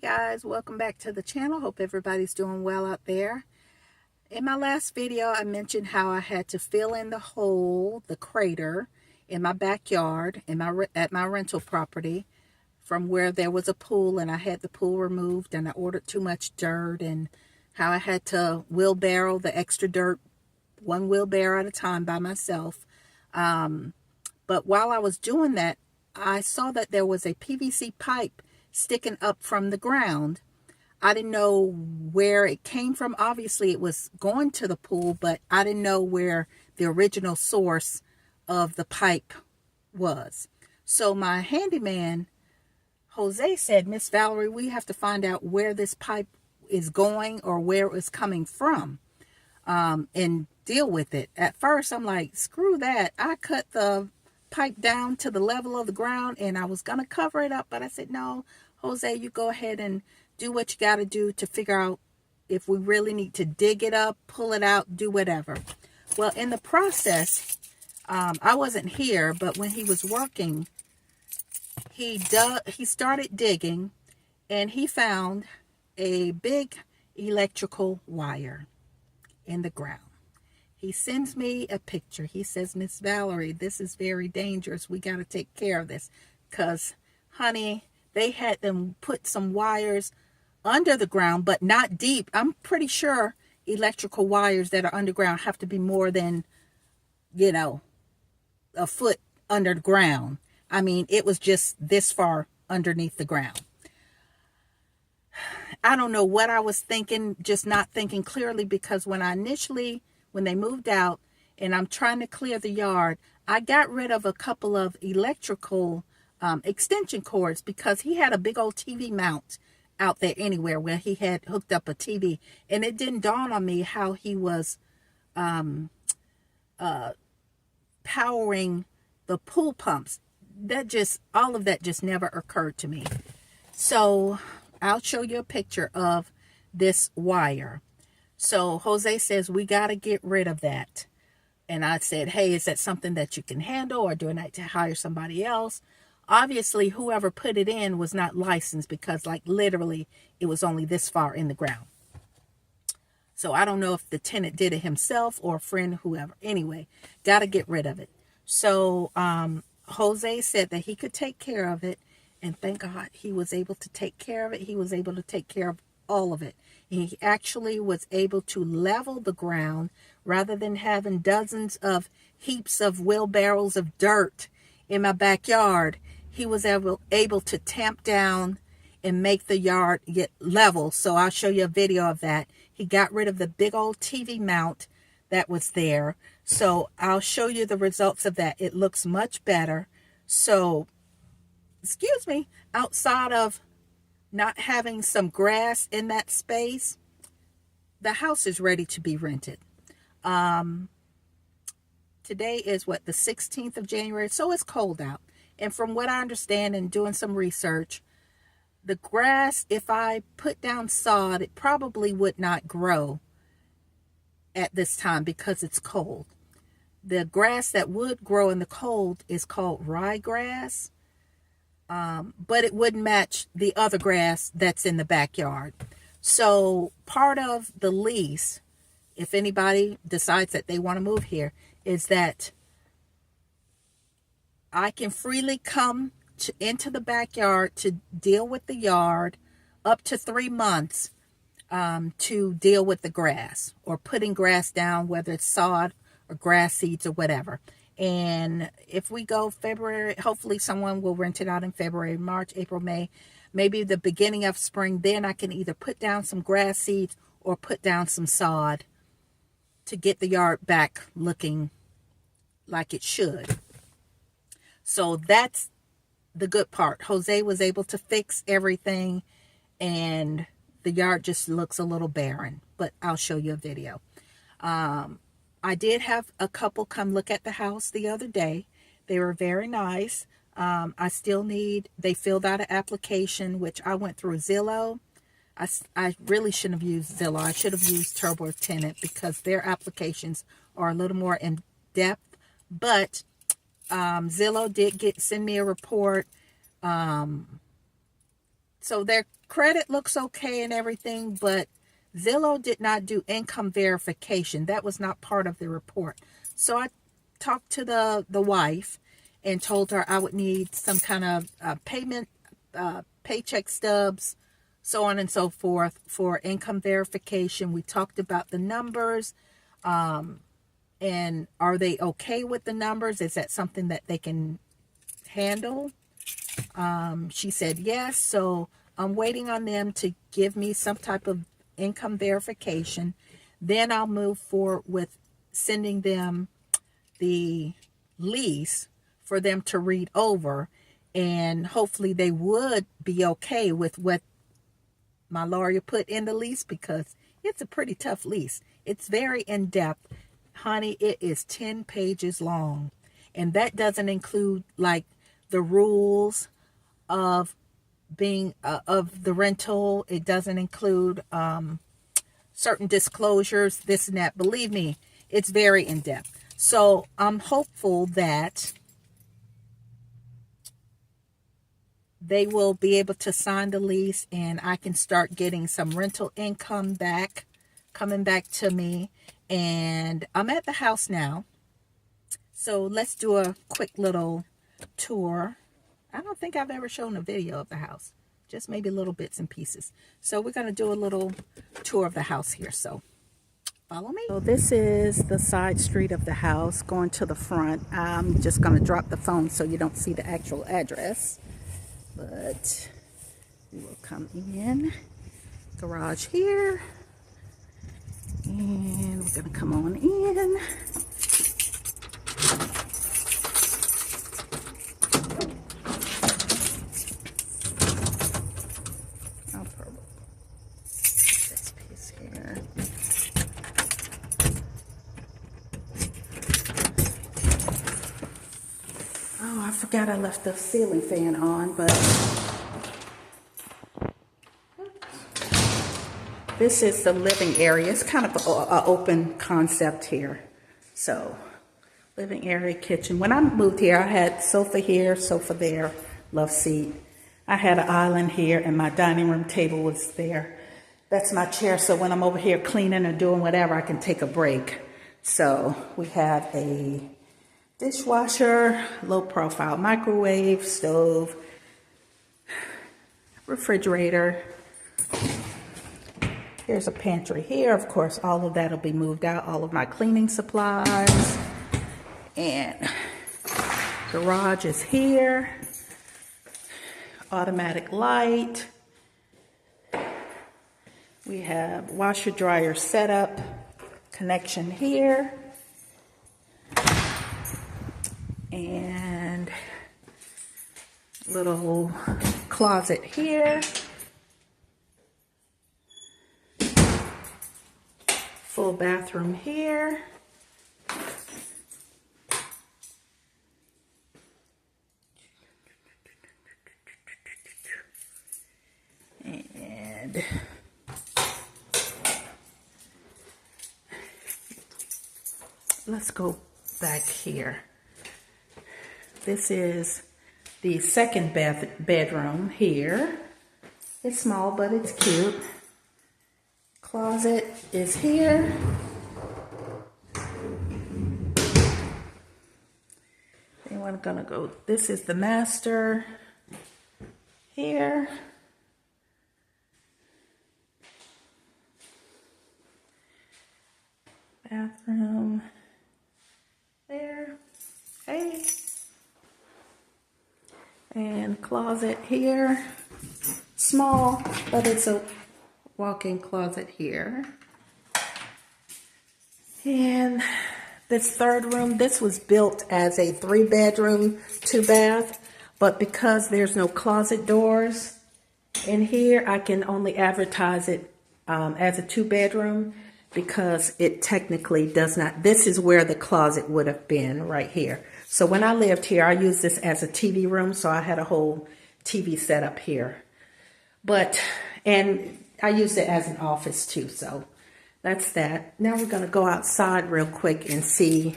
Hey guys, welcome back to the channel. Hope everybody's doing well out there. In my last video, I mentioned how I had to fill in the hole, the crater, in my backyard, at my rental property, from where there was a pool, and I had the pool removed, and I ordered too much dirt, and how I had to wheelbarrow the extra dirt, one wheelbarrow at a time by myself. But while I was doing that, I saw that there was a PVC pipe sticking up from the ground. I didn't know where it came from. Obviously, it was going to the pool, but I didn't know where the original source of the pipe was. So my handyman, Jose, said, "Miss Valerie, we have to find out where this pipe is going or where it was coming from, and deal with it." At first, I'm like, screw that. I cut the pipe down to the level of the ground and I was going to cover it up, but I said, no, Jose, you go ahead and do what you got to do to figure out if we really need to dig it up, pull it out, do whatever. Well, in the process, I wasn't here, but when he was working, he started digging and he found a big electrical wire in the ground. He sends me a picture. He says, "Miss Valerie, this is very dangerous. We got to take care of this." Because, honey, they had them put some wires under the ground, but not deep. I'm pretty sure electrical wires that are underground have to be more than, a foot under the ground. I mean, it was just this far underneath the ground. I don't know what I was thinking, just not thinking clearly, because when they moved out and I'm trying to clear the yard, I got rid of a couple of electrical extension cords because he had a big old TV mount out there anywhere where he had hooked up a TV. And it didn't dawn on me how he was powering the pool pumps. All of that just never occurred to me. So I'll show you a picture of this wire. So Jose says, we got to get rid of that. And I said, hey, is that something that you can handle, or do I need to hire somebody else? Obviously, whoever put it in was not licensed, because literally it was only this far in the ground. So I don't know if the tenant did it himself or a friend, whoever. Anyway, got to get rid of it. So Jose said that he could take care of it. And thank God he was able to take care of it. He was able to take care of all of it. He actually was able to level the ground rather than having dozens of heaps of wheelbarrows of dirt in my backyard. He was able to tamp down and make the yard get level. So I'll show you a video of that. He got rid of the big old TV mount that was there. So I'll show you the results of that. It looks much better. So, excuse me, outside of not having some grass in that space, the house is ready to be rented. Today is the 16th of January, so it's cold out. And from what I understand and doing some research, the grass, if I put down sod, it probably would not grow at this time because it's cold. The grass that would grow in the cold is called ryegrass. But it wouldn't match the other grass that's in the backyard. So part of the lease, if anybody decides that they want to move here, is that I can freely come into the backyard to deal with the yard up to 3 months to deal with the grass or putting grass down, whether it's sod or grass seeds or whatever. And if we go February, hopefully someone will rent it out in February, March, April, May, maybe the beginning of spring. Then I can either put down some grass seeds or put down some sod to get the yard back looking like it should. So that's the good part. Jose was able to fix everything and the yard just looks a little barren, but I'll show you a video. I did have a couple come look at the house the other day. They were very nice. They filled out an application, which I went through Zillow. I really shouldn't have used Zillow. I should have used Turbo Tenant because their applications are a little more in depth. But Zillow did send me a report. So they're credit looks okay and everything, but Zillow did not do income verification. That was not part of the report. So I talked to the wife and told her I would need some kind of payment, paycheck stubs, so on and so forth for income verification. We talked about the numbers, and are they okay with the numbers? Is that something that they can handle? She said yes, so I'm waiting on them to give me some type of income verification. Then I'll move forward with sending them the lease for them to read over, and hopefully they would be okay with what my lawyer put in the lease, because it's a pretty tough lease. It's very in-depth. Honey, it is 10 pages long, and that doesn't include like the rules of being of the rental. It doesn't include certain disclosures, this and that. Believe me, it's very in-depth. So I'm hopeful that they will be able to sign the lease and I can start getting some rental income back, coming back to me. And I'm at the house now, so let's do a quick little tour. I don't think I've ever shown a video of the house, just maybe little bits and pieces. So we're going to do a little tour of the house here, so follow me. So this is the side street of the house going to the front. I'm just going to drop the phone so you don't see the actual address, but we will come in. Garage here, and we're going to come on in. This piece here. Oh, I forgot I left the ceiling fan on, but this is the living area. It's kind of an open concept here. So, living area, kitchen. When I moved here, I had sofa here, sofa there, love seat. I had an island here, and my dining room table was there. That's my chair, so when I'm over here cleaning or doing whatever, I can take a break. So, we have a dishwasher, low profile microwave, stove, refrigerator. Here's a pantry here. Of course, all of that will be moved out, all of my cleaning supplies. And garage is here. Automatic light. We have washer dryer setup connection here. And little closet here. Full bathroom here. And let's go back here. This is the second bedroom here. It's small, but it's cute. Closet is here. Then we're gonna go, this is the master here. Bathroom there. Hey. And closet here. Small, but it's a walk-in closet here. And this third room, this was built as a 3-bedroom, 2-bath, but because there's no closet doors in here, I can only advertise it as a 2-bedroom because it technically does not. This is where the closet would have been, right here. So when I lived here, I used this as a TV room, so I had a whole TV set up here. And I used it as an office too, so that's that. Now we're going to go outside real quick and see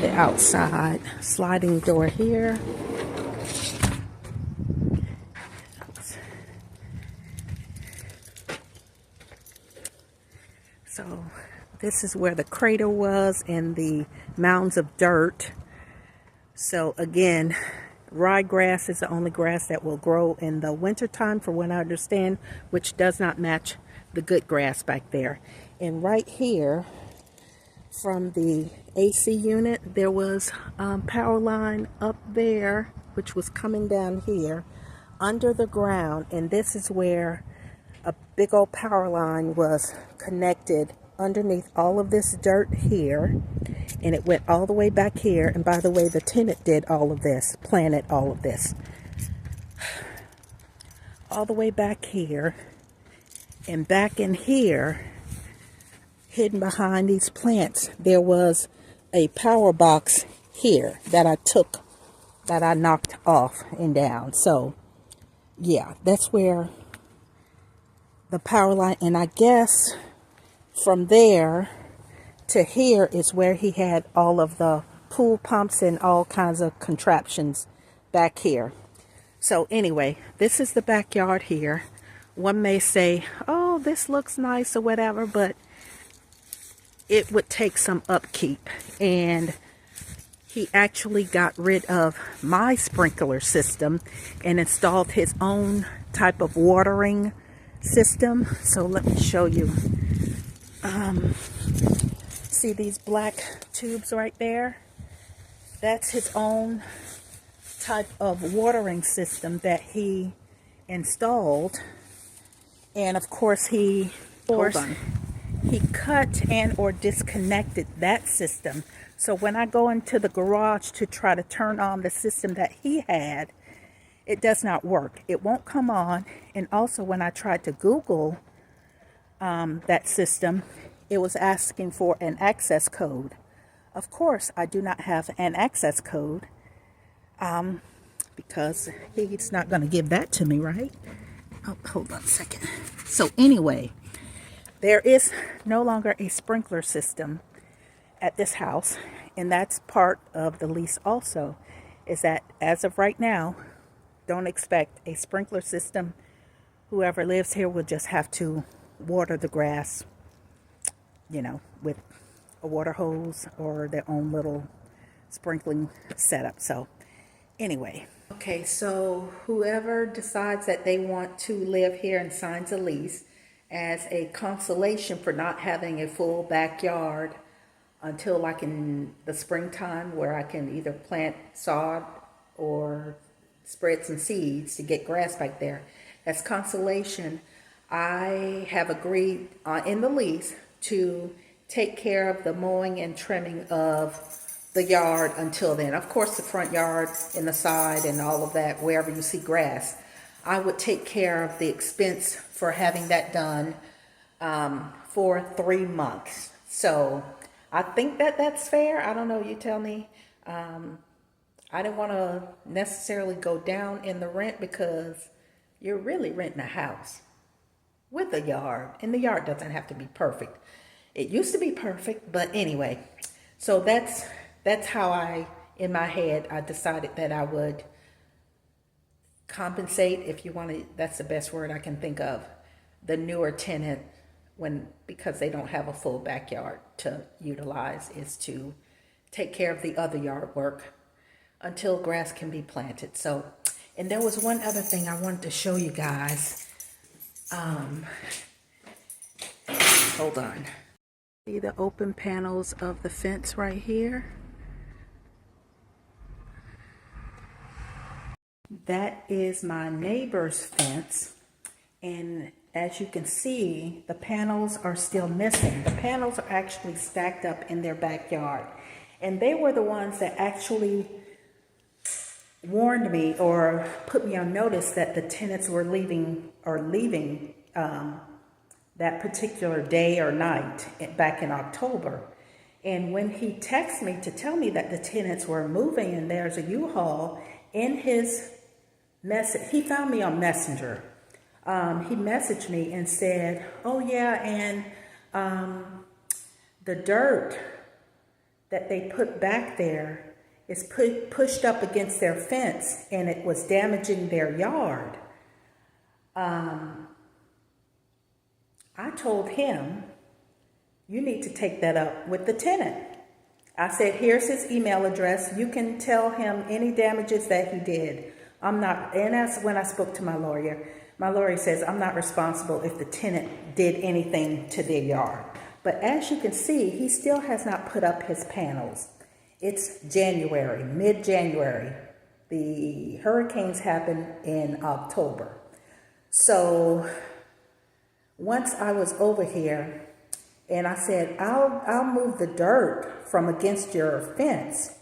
the outside. Sliding door here. This is where the crater was and the mounds of dirt. So again, ryegrass is the only grass that will grow in the wintertime, for what I understand, which does not match the good grass back there. And right here, from the AC unit, there was power line up there, which was coming down here under the ground. And this is where a big old power line was connected underneath all of this dirt here, and it went all the way back here. And by the way, the tenant did all of this, planted all of this all the way back here, and back in here, hidden behind these plants, there was a power box here that I knocked off and down. So yeah, that's where the power line, and I guess from there to here is where he had all of the pool pumps and all kinds of contraptions back here. So anyway, this is the backyard here. One may say, oh, this looks nice or whatever, but it would take some upkeep. And he actually got rid of my sprinkler system and installed his own type of watering system. So let me show you. See these black tubes right there? That's his own type of watering system that he installed. And of course he cut and or disconnected that system. So when I go into the garage to try to turn on the system that he had, it does not work. It won't come on. And also when I tried to Google that system, it was asking for an access code. Of course, I do not have an access code because he's not going to give that to me, right? Oh, hold on a second. So anyway, there is no longer a sprinkler system at this house, and that's part of the lease also, is that as of right now, don't expect a sprinkler system. Whoever lives here will just have to water the grass, you know, with a water hose or their own little sprinkling setup. So anyway, okay, so whoever decides that they want to live here and signs a lease as a consolation for not having a full backyard until like in the springtime, where I can either plant sod or spread some seeds to get grass back there. As consolation, I have agreed in the lease to take care of the mowing and trimming of the yard until then. Of course, the front yard and the side and all of that, wherever you see grass, I would take care of the expense for having that done for 3 months. So I think that that's fair. I don't know, you tell me. I didn't want to necessarily go down in the rent because you're really renting a house with a yard, and the yard doesn't have to be perfect. It used to be perfect, but anyway, so that's how in my head, I decided that I would compensate, if you want to, that's the best word I can think of, the newer tenant because they don't have a full backyard to utilize, is to take care of the other yard work until grass can be planted. So, and there was one other thing I wanted to show you guys. Hold on. See the open panels of the fence right here? That is my neighbor's fence, and as you can see, the panels are still missing. The panels are actually stacked up in their backyard, and they were the ones that actually warned me or put me on notice that the tenants were leaving that particular day or night back in October. And when he texted me to tell me that the tenants were moving and there's a U-Haul in his message, he found me on Messenger. He messaged me and said, oh yeah, and the dirt that they put back there is pushed up against their fence and it was damaging their yard. I told him, you need to take that up with the tenant. I said, here's his email address. You can tell him any damages that he did. I'm not, and that's when I spoke to my lawyer. My lawyer says, I'm not responsible if the tenant did anything to their yard. But as you can see, he still has not put up his panels. It's January, mid-January. The hurricanes happened in October. So once I was over here and I said, I'll move the dirt from against your fence.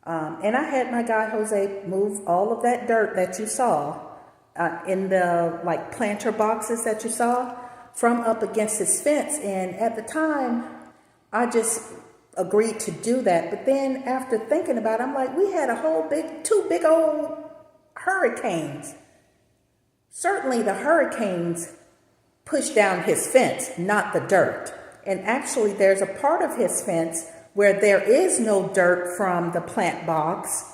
And I had my guy Jose move all of that dirt that you saw in the like planter boxes that you saw from up against his fence. And at the time, I just agreed to do that. But then after thinking about it, I'm like, we had two big old hurricanes. Certainly the hurricanes pushed down his fence, not the dirt. And actually there's a part of his fence where there is no dirt from the plant box.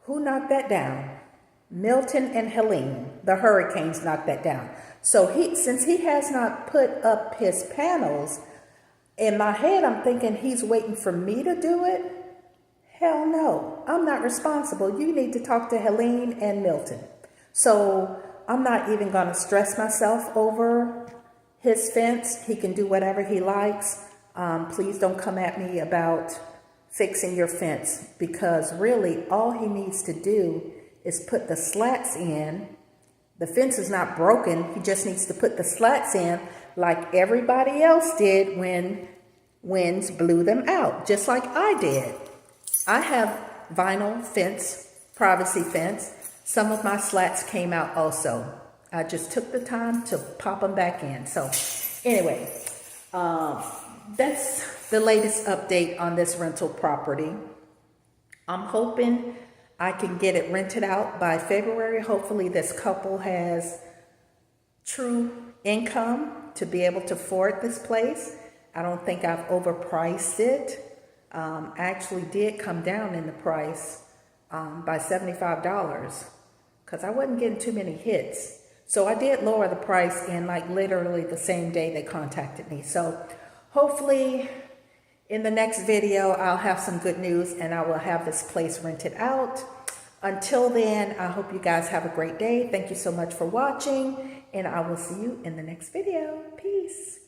Who knocked that down? Milton and Helene, the hurricanes, knocked that down. So since he has not put up his panels, in my head I'm thinking he's waiting for me to do it. Hell no, I'm not responsible. You need to talk to Helene and Milton. So I'm not even going to stress myself over his fence. He can do whatever he likes. Please don't come at me about fixing your fence, because really all he needs to do is put the slats in. The fence is not broken. He just needs to put the slats in like everybody else did when winds blew them out, just like I did. I have vinyl fence, privacy fence. Some of my slats came out also. I just took the time to pop them back in. So anyway, that's the latest update on this rental property. I'm hoping I can get it rented out by February. Hopefully this couple has true income to be able to afford this place. I don't think I've overpriced it. I actually did come down in the price by $75 because I wasn't getting too many hits. So I did lower the price in like literally the same day they contacted me. So hopefully in the next video, I'll have some good news and I will have this place rented out. Until then, I hope you guys have a great day. Thank you so much for watching, and I will see you in the next video. Peace.